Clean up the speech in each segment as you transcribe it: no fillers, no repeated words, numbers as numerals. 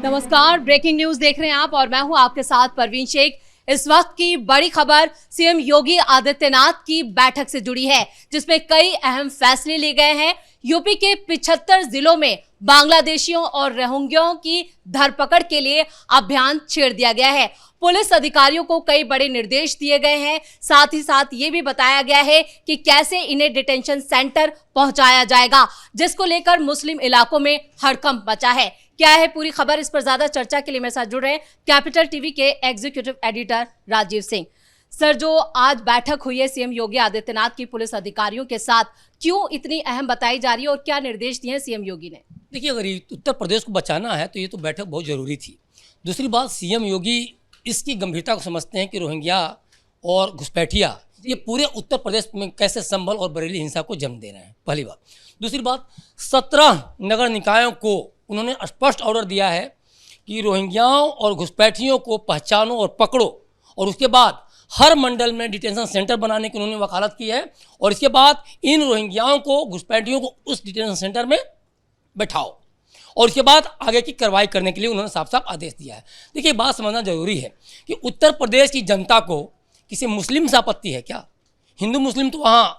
नमस्कार, breaking news देख रहे हैं आप और मैं हूं आपके साथ परवीन शेख। इस वक्त की बड़ी खबर सीएम योगी आदित्यनाथ की बैठक से जुड़ी है, जिसमें कई अहम फैसले लिए गए हैं। यूपी के 75 जिलों में बांग्लादेशियों और रोहिंग्याओं की धरपकड़ के लिए अभियान छेड़ दिया गया है। पुलिस अधिकारियों को कई बड़े निर्देश दिए गए हैं। साथ ही साथ ये भी बताया गया है कि कैसे इन्हें डिटेंशन सेंटर पहुंचाया जाएगा, जिसको लेकर मुस्लिम इलाकों में हड़कंप मचा है। क्या है पूरी खबर, इस पर ज्यादा चर्चा के लिए मेरे साथ जुड़ रहे हैं कैपिटल टीवी के executive editor Rajeev Singh. Sir, जो आज बैठक हुई है सीएम योगी आदित्यनाथ की पुलिस अधिकारियों के साथ, क्यों इतनी अहम बताई जा रही है और क्या निर्देश दिए हैं सीएम योगी ने? देखिए, अगर उत्तर प्रदेश को बचाना है तो ये तो बैठक बहुत ज़रूरी थी। दूसरी बात, सीएम योगी इसकी गंभीरता को समझते हैं कि रोहिंग्या और घुसपैठिया ये पूरे उत्तर प्रदेश में कैसे संभल और बरेली हिंसा को जन्म दे रहे हैं, पहली बात। दूसरी बात, 17 नगर निकायों को उन्होंने स्पष्ट ऑर्डर दिया है कि रोहिंग्याओं और घुसपैठियों को पहचानो और पकड़ो, और उसके बाद हर मंडल में डिटेंशन सेंटर बनाने की उन्होंने वकालत की है, और इसके बाद इन रोहिंग्याओं को, घुसपैठियों को उस डिटेंशन सेंटर में बैठाओ, और उसके बाद आगे की कार्रवाई करने के लिए उन्होंने साफ साफ आदेश दिया है। देखिए, बात समझना जरूरी है कि उत्तर प्रदेश की जनता को किसी मुस्लिम से आपत्ति है क्या? हिंदू मुस्लिम तो वहाँ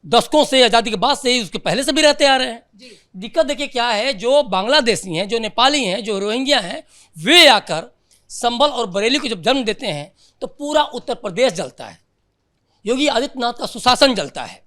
दशकों से, आज़ादी के बाद से ही, उसके पहले से भी रहते आ रहे हैं। दिक्कत देखिए क्या है, जो बांग्लादेशी हैं, जो नेपाली हैं, जो रोहिंग्या हैं, वे आकर संभल और बरेली को जब जन्म देते हैं तो पूरा उत्तर प्रदेश जलता है। योगी आदित्यनाथ का सुशासन जलता है।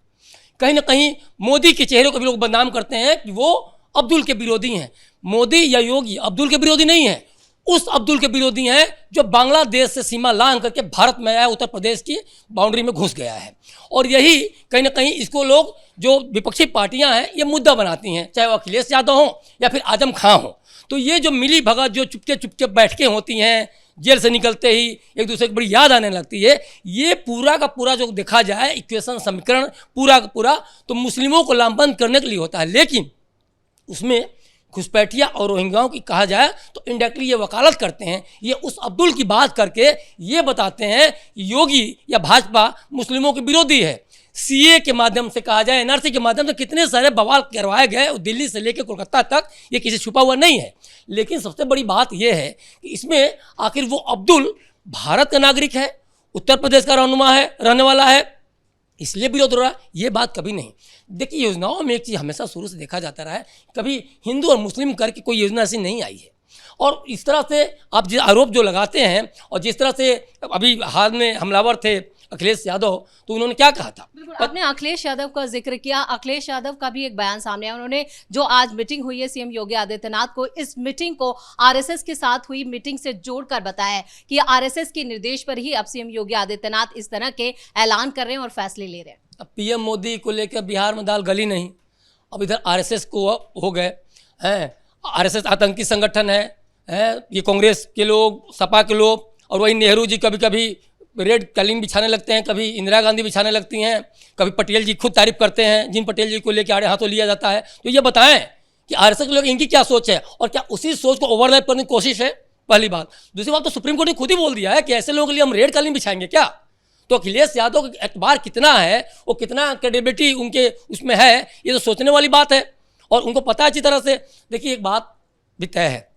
कहीं ना कहीं मोदी के चेहरे को भी लोग बदनाम करते हैं कि वो अब्दुल के विरोधी हैं। मोदी या योगी अब्दुल के विरोधी नहीं है, उस अब्दुल के विरोधी हैं जो बांग्लादेश से सीमा लांघ करके भारत में आया, उत्तर प्रदेश की बाउंड्री में घुस गया है। और यही कहीं ना कहीं इसको लोग, जो विपक्षी पार्टियां हैं, ये मुद्दा बनाती हैं, चाहे वो अखिलेश यादव हों या फिर आजम खां हों। तो ये जो मिली भगत, जो चुपके चुपके बैठकें होती हैं, जेल से निकलते ही एक दूसरे की बड़ी याद आने लगती है, ये पूरा का पूरा जो देखा जाए इक्वेशन, समीकरण पूरा का पूरा तो मुस्लिमों को लामबंद करने के लिए होता है। लेकिन उसमें घुसपैठिया और रोहिंग्याओं की कहा जाए तो इनडायरेक्टली ये वकालत करते हैं। ये उस अब्दुल की बात करके ये बताते हैं कि योगी या भाजपा मुस्लिमों के विरोधी है। सीए के माध्यम से कहा जाए, एनआरसी के माध्यम से कितने सारे बवाल करवाए गए, दिल्ली से लेकर कोलकाता तक, ये किसी छुपा हुआ नहीं है। लेकिन सबसे बड़ी बात यह है कि इसमें आखिर वो अब्दुल भारत का नागरिक है, उत्तर प्रदेश का रहने वाला है, इसलिए विरोध हो रहा है, ये बात कभी नहीं। देखिए, योजनाओं में एक चीज़ हमेशा शुरू से देखा जाता रहा है, कभी हिंदू और मुस्लिम करके कोई योजना ऐसी नहीं आई है। और इस तरह से आप जो आरोप जो लगाते हैं, और जिस तरह से अभी हाल में हमलावर थे अखिलेश यादव, तो उन्होंने क्या कहा था? आपने अखिलेश यादव का जिक्र किया। अखिलेश यादव का भी एक बयान सामने आया। उन्होंने, जो आज मीटिंग हुई है सीएम योगी आदित्यनाथ को, इस मीटिंग को आरएसएस के साथ हुई मीटिंग से जोड़कर बताया है कि आरएसएस के निर्देश पर ही अब सीएम योगी आदित्यनाथ इस तरह के ऐलान कर रहे हैं और फैसले ले रहे हैं। अब पीएम मोदी को लेकर बिहार में दाल गली नहीं, अब इधर आरएसएस को हो गए हैं। आरएसएस आतंकी संगठन है, ये कांग्रेस के लोग, सपा के लोग, और वही नेहरू जी कभी कभी रेड कालीन बिछाने लगते हैं, कभी इंदिरा गांधी बिछाने लगती हैं, कभी पटेल जी खुद तारीफ करते हैं, जिन पटेल जी को लेकर आड़े हाथों लिया जाता है। तो ये बताएं कि आरएसएस के लोग, इनकी क्या सोच है और क्या उसी सोच को ओवरलैप करने की कोशिश है? पहली बात। दूसरी बात, तो सुप्रीम कोर्ट ने खुद ही बोल दिया है कि ऐसे लोगों के लिए हम रेड कालीन बिछाएंगे क्या? तो अखिलेश यादव का एतबार कितना है, वो कितना क्रेडिबिलिटी उनके उसमें है, ये तो सोचने वाली बात है। और उनको पता है अच्छी तरह से। देखिए, एक बात भी तय है,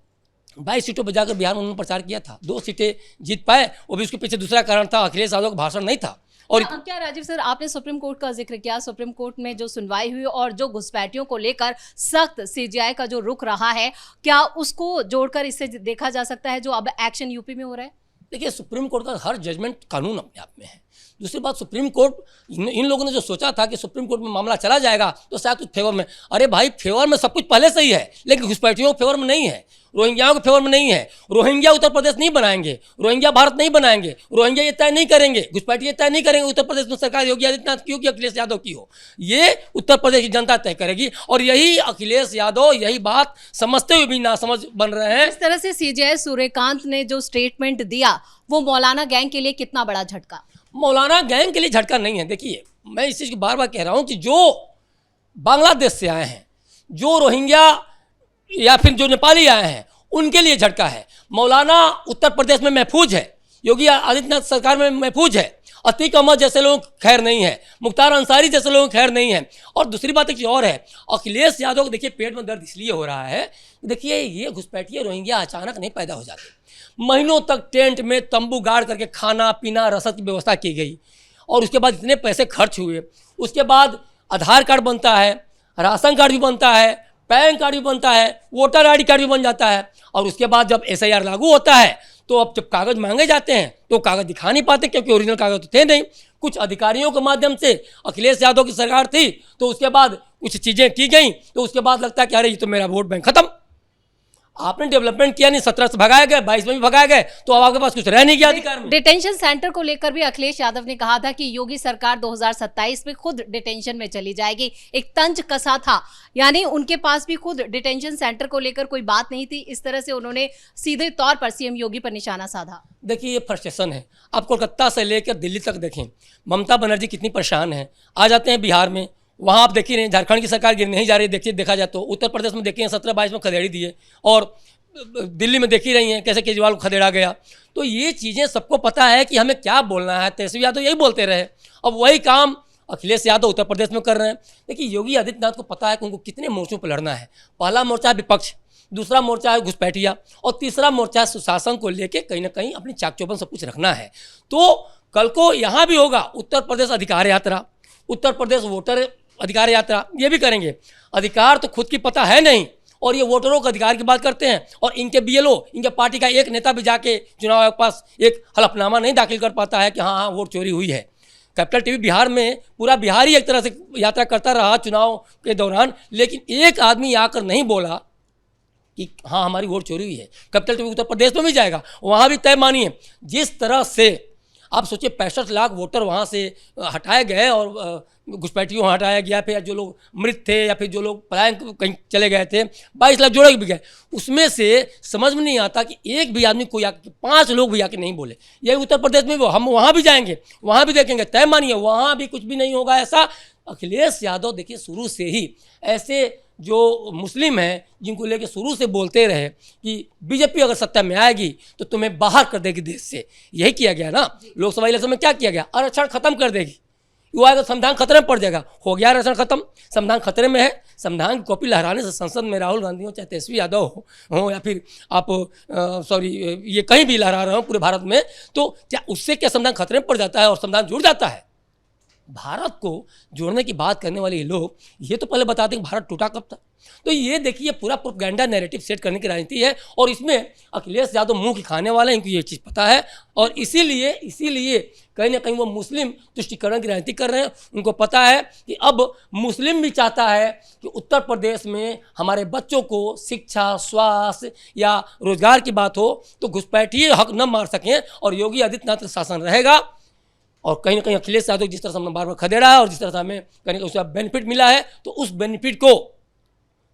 22 सीटों पर जाकर बिहार में उन्होंने प्रचार किया था, 2 सीटें जीत पाए, वो भी उसके पीछे दूसरा कारण था, अखिलेश यादव का भाषण नहीं था। और क्या राजीव सर, आपने सुप्रीम कोर्ट का जिक्र किया, सुप्रीम कोर्ट में जो सुनवाई हुई और जो घुसपैठियों को लेकर सख्त सीजीआई का जो रुख रहा है, क्या उसको जोड़कर इससे देखा जा सकता है जो अब एक्शन यूपी में हो रहा है? देखिए, सुप्रीम कोर्ट का हर जजमेंट कानून अपने आप में है। दूसरी बात, सुप्रीम कोर्ट, इन लोगों ने जो सोचा था कि सुप्रीम कोर्ट में मामला चला जाएगा तो शायद कुछ फेवर में, अरे भाई, फेवर में सब कुछ पहले से ही है, लेकिन घुसपैठियों के फेवर में नहीं है, रोहिंग्याओं के फेवर में नहीं है। रोहिंग्या उत्तर प्रदेश नहीं बनाएंगे, रोहिंग्या भारत नहीं बनाएंगे, रोहिंग्या ये तय नहीं करेंगे, घुसपैठी ये तय नहीं करेंगे उत्तर प्रदेश में सरकार योगी आदित्यनाथ की हो कि अखिलेश यादव की हो, ये उत्तर प्रदेश की जनता तय करेगी। और यही अखिलेश यादव यही बात समझते हुए भी नासमझ बन रहे हैं। इस तरह से सीजीआई सूर्यकांत ने जो स्टेटमेंट दिया, वो मौलाना गैंग के लिए कितना बड़ा झटका? मौलाना गैंग के लिए झटका नहीं है। देखिए, मैं इस चीज़ को बार बार कह रहा हूँ कि जो बांग्लादेश से आए हैं, जो रोहिंग्या या फिर जो नेपाली आए हैं, उनके लिए झटका है। मौलाना उत्तर प्रदेश में महफूज है, योगी आदित्यनाथ सरकार में महफूज है, अतीक अहमद जैसे लोग खैर नहीं है, मुख्तार अंसारी जैसे लोग खैर नहीं है। और दूसरी बात एक चीज़ और है, अखिलेश यादव को देखिए पेट में दर्द इसलिए हो रहा है, देखिए ये घुसपैठिए रोहिंग्या अचानक नहीं पैदा हो जाते। महीनों तक टेंट में तंबू गाड़ करके खाना पीना रसद की व्यवस्था की गई, और उसके बाद इतने पैसे खर्च हुए, उसके बाद आधार कार्ड बनता है, राशन कार्ड भी बनता है, पैन कार्ड भी बनता है, वोटर आईडी कार्ड भी बन जाता है, और उसके बाद जब SIR लागू होता है तो अब जब कागज़ मांगे जाते हैं तो कागज़ दिखा नहीं पाते, क्योंकि ओरिजिनल कागज़ तो थे नहीं। कुछ अधिकारियों के माध्यम से अखिलेश यादव की सरकार थी, तो उसके बाद कुछ चीज़ें की गई, तो उसके बाद लगता है कि अरे ये तो मेरा वोट बैंक खत्म, आपने डेवलपमेंट किया नहीं, 17 से भगाए गए, 22 में भी भगाए गए, तो अब आपके पास कुछ रह नहीं गया अधिकार में। डिटेंशन सेंटर को लेकर भी अखिलेश यादव ने कहा था कि योगी सरकार 2027 में खुद डिटेंशन में चली जाएगी। एक तंज कसा था, यानी उनके पास भी खुद डिटेंशन सेंटर को लेकर कोई बात नहीं थी। इस तरह से उन्होंने सीधे तौर पर सीएम योगी पर निशाना साधा। देखिए ये फ्रस्ट्रेशन है, आप कोलकाता से लेकर दिल्ली तक देखें, ममता बनर्जी कितनी परेशान है। आ जाते हैं बिहार में, वहाँ आप देखिए, झारखंड की सरकार गिर नहीं जा रही, देखिए देखा जाए तो उत्तर प्रदेश में देखिए 17-22 में खदेड़ी दिए, और दिल्ली में देख ही रही हैं कैसे केजरीवाल को खदेड़ा गया। तो ये चीज़ें सबको पता है कि हमें क्या बोलना है। तेजस्वी यादव यही बोलते रहे, अब वही काम अखिलेश यादव उत्तर प्रदेश में कर रहे हैं। देखिए योगी आदित्यनाथ को पता है कि उनको कितने मोर्चों पर लड़ना है। पहला मोर्चा है विपक्ष, दूसरा मोर्चा है घुसपैठिया, और तीसरा मोर्चा है सुशासन को लेके कहीं ना कहीं अपनी चाक चौबंद सब कुछ रखना है। तो कल को यहाँ भी होगा उत्तर प्रदेश अधिकार यात्रा, उत्तर प्रदेश वोटर अधिकार यात्रा, ये भी करेंगे। अधिकार तो खुद की पता है नहीं, और ये वोटरों के अधिकार की बात करते हैं, और इनके BLO, इनके पार्टी का एक नेता भी जाके चुनाव आयोग के पास एक हलफनामा नहीं दाखिल कर पाता है कि हाँ वोट चोरी हुई है। कैपिटल टीवी बिहार में पूरा बिहार ही एक तरह से यात्रा करता रहा चुनाव के दौरान, लेकिन एक आदमी आकर नहीं बोला कि हाँ हमारी वोट चोरी हुई है। कैपिटल टीवी उत्तर प्रदेश में भी जाएगा, वहाँ भी तय मानिए। जिस तरह से आप सोचिए 65 लाख वोटर वहाँ से हटाए गए, और घुसपैठियों हटाया गया, फिर जो लोग मृत थे या फिर जो लोग पलायन कहीं चले गए थे 22 लाख जोड़े भी गए। उसमें से समझ में नहीं आता कि एक भी आदमी कोई आके 5 लोग भी आके नहीं बोले। यही उत्तर प्रदेश में हम वहाँ भी जाएंगे, वहाँ भी देखेंगे, तय मानिए वहाँ भी कुछ भी नहीं होगा ऐसा। अखिलेश यादव देखिए शुरू से ही ऐसे जो मुस्लिम हैं जिनको लेके शुरू से बोलते रहे कि बीजेपी अगर सत्ता में आएगी तो तुम्हें बाहर कर देगी देश से। यही किया गया ना, लोकसभा इलेक्शन में क्या किया गया, आरक्षण खत्म कर देगी, वो आएगा संविधान खतरे में पड़ जाएगा। हो गया आरक्षण खत्म, संविधान खतरे में है। संविधान की कॉपी लहराने से संसद में राहुल गांधी हो चाहे तेजस्वी यादव हो या फिर आप ये कहीं भी लहरा रहे हो पूरे भारत में, तो क्या उससे क्या संविधान खतरे में पड़ जाता है और संविधान जुड़ जाता है? भारत को जोड़ने की बात करने वाले ये लोग ये तो पहले बताते हैं कि भारत टूटा कब था। तो ये देखिए पूरा प्रोपेगेंडा नैरेटिव सेट करने की राजनीति है, और इसमें अखिलेश यादव मुंह की खाने वाले हैं, इनको ये चीज़ पता है, और इसीलिए कहीं ना कहीं वो मुस्लिम तुष्टिकरण की राजनीति कर रहे हैं। उनको पता है कि अब मुस्लिम भी चाहता है कि उत्तर प्रदेश में हमारे बच्चों को शिक्षा, स्वास्थ्य या रोजगार की बात हो तो घुसपैठिए हक न मार सकें, और योगी आदित्यनाथ का शासन रहेगा। और कहीं ना कहीं अखिलेश यादव जिस तरह से हमने बार बार खदेड़ा है और जिस तरह से हमें कहीं ना कहीं उसका बेनिफिट मिला है, तो उस बेनिफिट को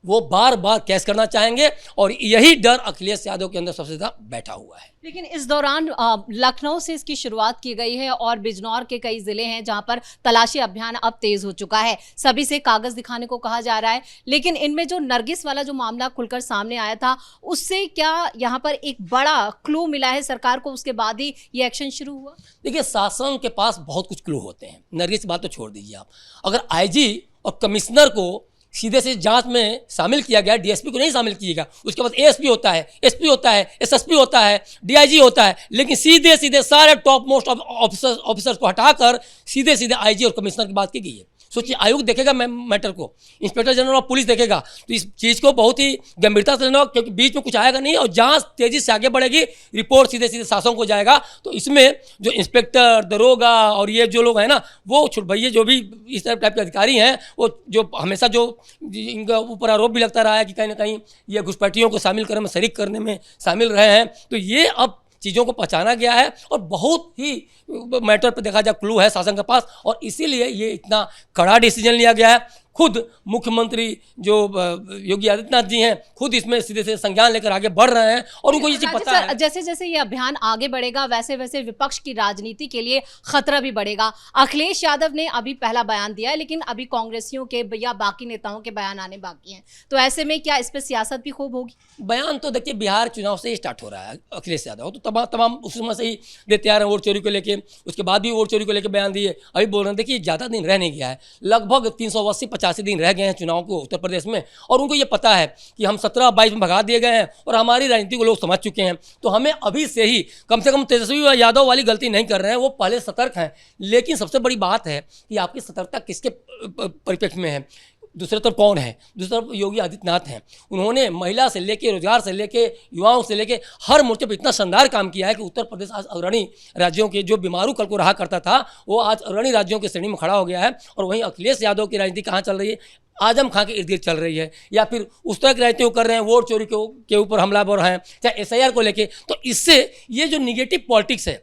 वो बार बार कैश करना चाहेंगे, और यही डर अखिलेश यादव के अंदर सबसे ज़्यादा बैठा हुआ है। लेकिन इस दौरान लखनऊ से इसकी शुरुआत की गई है, और बिजनौर के कई जिले हैं जहां पर तलाशी अभियान अब तेज हो चुका है। सभी से कागज दिखाने को कहा जा रहा है, लेकिन इनमें जो नरगिस वाला जो मामला खुलकर सामने आया था, उससे क्या यहाँ पर एक बड़ा क्लू मिला है सरकार को, उसके बाद ही ये एक्शन शुरू हुआ? देखिए शासन के पास बहुत कुछ क्लू होते हैं, नरगिस बात तो छोड़ दीजिए आप। अगर IG और कमिश्नर को सीधे से जांच में शामिल किया गया, DSP को नहीं शामिल किएगा, उसके बाद ASP होता है, SP होता है, SSP होता है, DIG होता है, लेकिन सीधे सारे टॉप मोस्ट ऑफिसर्स को हटाकर सीधे IG और कमिश्नर की बात की गई है। सोचिए आयोग देखेगा मैटर को, इंस्पेक्टर जनरल ऑफ पुलिस देखेगा, तो इस चीज़ को बहुत ही गंभीरता से लेना होगा, क्योंकि बीच में कुछ आएगा नहीं और जांच तेजी से आगे बढ़ेगी, रिपोर्ट सीधे शासन को जाएगा। तो इसमें जो इंस्पेक्टर, दरोगा और ये जो लोग हैं ना, वो छुटभैये जो भी इस टाइप के अधिकारी हैं, वो जो हमेशा जो इनका ऊपर आरोप भी लगता रहा है कि कहीं ना कहीं ये घुसपैठियों को शामिल करने में, शरीक करने में शामिल रहे हैं, तो ये अब चीज़ों को पहचाना गया है, और बहुत ही मैटर पर देखा जाए क्लू है शासन के पास, और इसीलिए ये इतना कड़ा डिसीजन लिया गया है। खुद मुख्यमंत्री जो योगी आदित्यनाथ जी हैं खुद इसमें सीधे से संज्ञान लेकर आगे बढ़ रहे हैं और उनको ये चीज राजू पता सर, है। जैसे जैसे ये अभियान आगे बढ़ेगा वैसे वैसे विपक्ष की राजनीति के लिए खतरा भी बढ़ेगा। अखिलेश यादव ने अभी पहला बयान दिया है, लेकिन अभी कांग्रेसियों के या बाकी नेताओं के बयान आने बाकी हैं, तो ऐसे में क्या इस पर सियासत भी खूब होगी? बयान तो देखिए बिहार चुनाव से ही स्टार्ट हो रहा है। अखिलेश यादव तो तमाम उस समय से ही देते आ रहे हैं वोट चोरी को लेके, उसके बाद भी वोट चोरी को लेकर बयान दिए, अभी बोल रहे हैं। देखिए ज़्यादा दिन रह नहीं गया है, लगभग 380-85 दिन रह गए हैं चुनाव को उत्तर प्रदेश में, और उनको ये पता है कि हम 17-22 में भगा दिए गए हैं और हमारी राजनीति को लोग समझ चुके हैं। तो हमें अभी से ही कम से कम तेजस्वी यादव वाली गलती नहीं कर रहे हैं, वो पहले सतर्क हैं। लेकिन सबसे बड़ी बात है कि आपकी सतर्कता किसके परिप्रेक्ष्य में है? दूसरी तरफ कौन है? दूसरी तरफ योगी आदित्यनाथ हैं। उन्होंने महिला से लेके, रोजगार से लेके, युवाओं से लेके हर मोर्चे पर इतना शानदार काम किया है कि उत्तर प्रदेश आज अग्रणी राज्यों के, जो बीमारू कल को रहा करता था, वो आज अग्रणी राज्यों की श्रेणी में खड़ा हो गया है। और वहीं अखिलेश यादव की राजनीति कहाँ चल रही है? आजम खां के इर्द गिर्द चल रही है, या फिर उस तरह की राजनीति को कर रहे हैं, वोट चोरी के ऊपर हमलावर हैं, चाहे SIR को लेके। तो इससे ये जो निगेटिव पॉलिटिक्स है,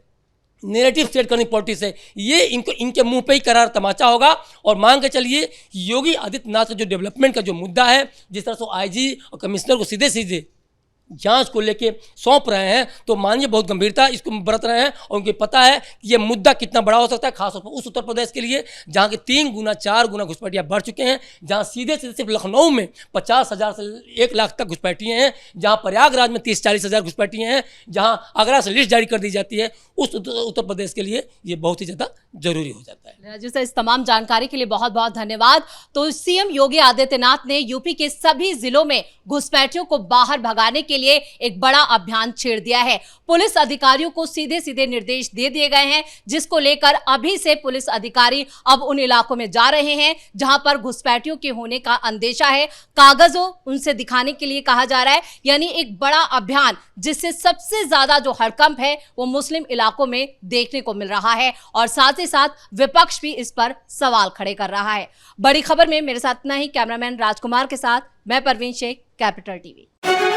नेरेटिव सेट करनी पॉलिटिक्स है, ये इनके मुंह पे ही करार तमाचा होगा। और मान के चलिए योगी आदित्यनाथ का जो डेवलपमेंट का जो मुद्दा है, जिस तरह से IG और कमिश्नर को सीधे सीधे जांच को लेके सौंप रहे हैं, तो मानिए बहुत गंभीरता इसको बरत रहे हैं और उनको पता है कि ये मुद्दा कितना बड़ा हो सकता है, खासतौर पर उस उत्तर प्रदेश के लिए जहाँ के 3 गुना 4 गुना घुसपैठियाँ बढ़ चुके हैं, जहाँ सीधे सीधे सिर्फ लखनऊ में 50,000 से 1 लाख तक घुसपैठियाँ हैं, जहाँ प्रयागराज में 30-40 हज़ार घुसपैठियाँ हैं, जहाँ आगरा से लिस्ट जारी कर दी जाती है, उस उत्तर प्रदेश के लिए ये बहुत ही ज़्यादा जरूरी हो जाता है। राजू सर, इस तमाम जानकारी के लिए बहुत बहुत धन्यवाद। तो CM योगी आदित्यनाथ ने यूपी के सभी जिलों में घुसपैठियों को बाहर भगाने के लिए एक बड़ा अभियान छेड़ दिया है। पुलिस अधिकारियों को सीधे सीधे निर्देश दे दिए गए हैं, जिसको लेकर अभी से पुलिस अधिकारी अब उन इलाकों में जा रहे हैं जहां पर घुसपैठियों के होने का अंदेशा है। कागजों उनसे दिखाने के लिए कहा जा रहा है, यानी एक बड़ा अभियान जिससे सबसे ज्यादा जो हड़कंप है वो मुस्लिम इलाकों में देखने को मिल रहा है, और साथ ही साथ विपक्ष भी इस पर सवाल खड़े कर रहा है। बड़ी खबर में मेरे साथ इतना ही। कैमरामैन राजकुमार के साथ मैं परवीन शेख, कैपिटल TV।